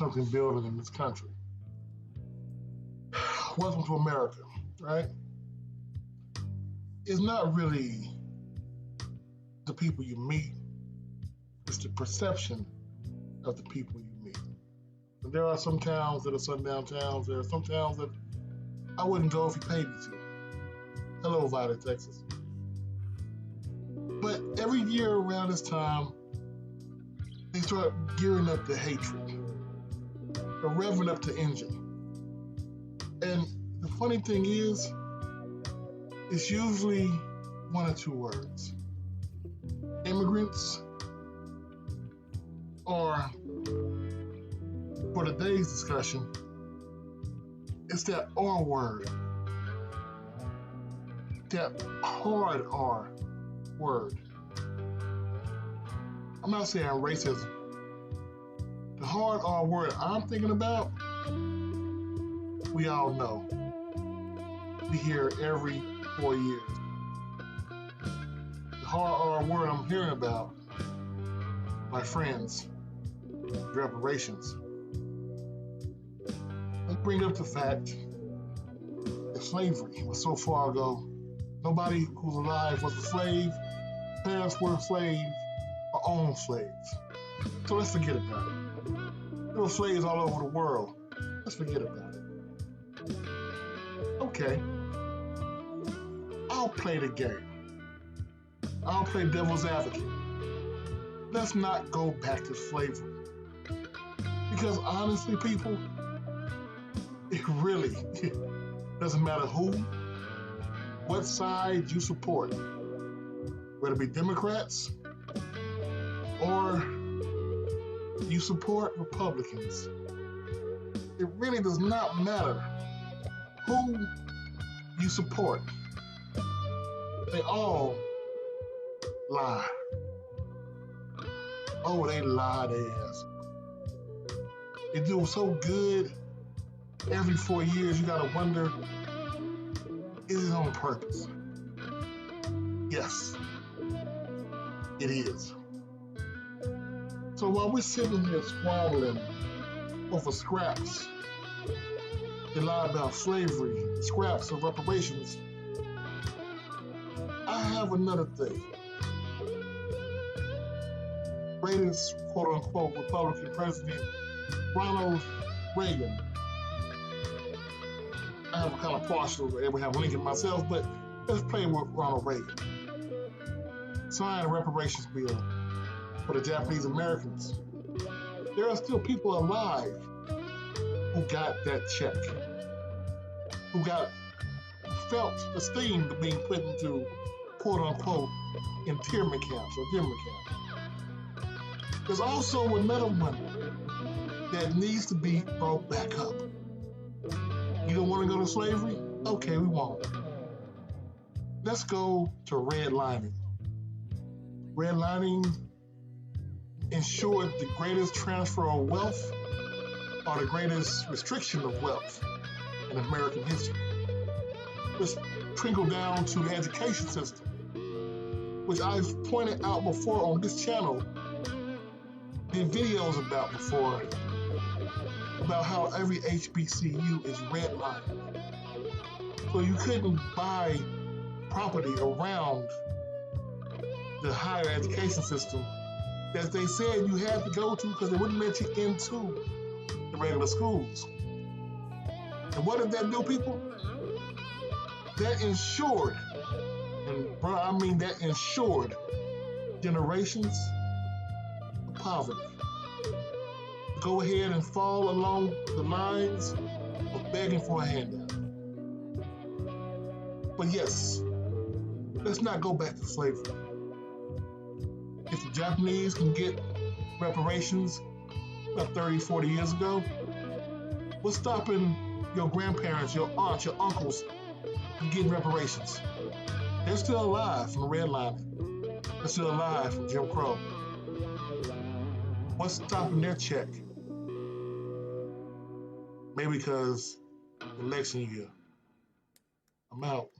something building in this country. Welcome to America, right? It's not really the people you meet, it's the perception of the people you meet. And there are some towns that are sundown towns. There are some towns that I wouldn't go if you paid me to. Hello, Vida, Texas. But every year around this time, they start gearing up the hatred. They're revving up the engine. And the funny thing is, it's usually one or two words. Immigrants, or for today's discussion, it's that R word. That hard R word. I'm not saying racism. The hard R word I'm thinking about, we all know. We hear every 4 years. The hard R word I'm hearing about, my friends, reparations. Let's bring up the fact that slavery was so far ago. Nobody who's alive was a slave. Parents were slaves or owned slaves. So let's forget about it. There were slaves all over the world. Let's forget about it. Okay. I'll play the game. I'll play devil's advocate. Let's not go back to slavery. Because honestly, people, it really doesn't matter who, what side you support, whether it be Democrats or you support Republicans. It really does not matter who you support. They all lie. Oh, they lie their ass. They do so good. Every 4 years, you gotta wonder, is it on purpose? Yes, it is. So while we're sitting here squabbling over scraps, they lie about slavery, scraps of reparations, I have another thing. Greatest quote-unquote Republican president, Ronald Reagan. I have a kind of partial to Abraham Lincoln myself, but let's play with Ronald Reagan. Signed a reparations bill for the Japanese Americans. There are still people alive who got that check, who felt esteemed being put into quote-unquote internment camps or internment camps. There's also another one that needs to be brought back up. You don't want to go to slavery? Okay, we won't. Let's go to redlining. Redlining ensured the greatest transfer of wealth or the greatest restriction of wealth in American history. Let's trickle down to the education system, which I've pointed out before on this channel, did videos about before, about how every HBCU is redlined. So you couldn't buy property around the higher education system that they said you had to go to because they wouldn't let you into the regular schools. And what did that do, people? That ensured, and bro, I mean that ensured generations of poverty. Go ahead and fall along the lines of begging for a handout. But yes, let's not go back to slavery. If the Japanese can get reparations about 30, 40 years ago, what's stopping your grandparents, your aunts, your uncles from getting reparations? They're still alive from redlining. They're still alive from Jim Crow. What's stopping their check? Maybe because election year. I'm out.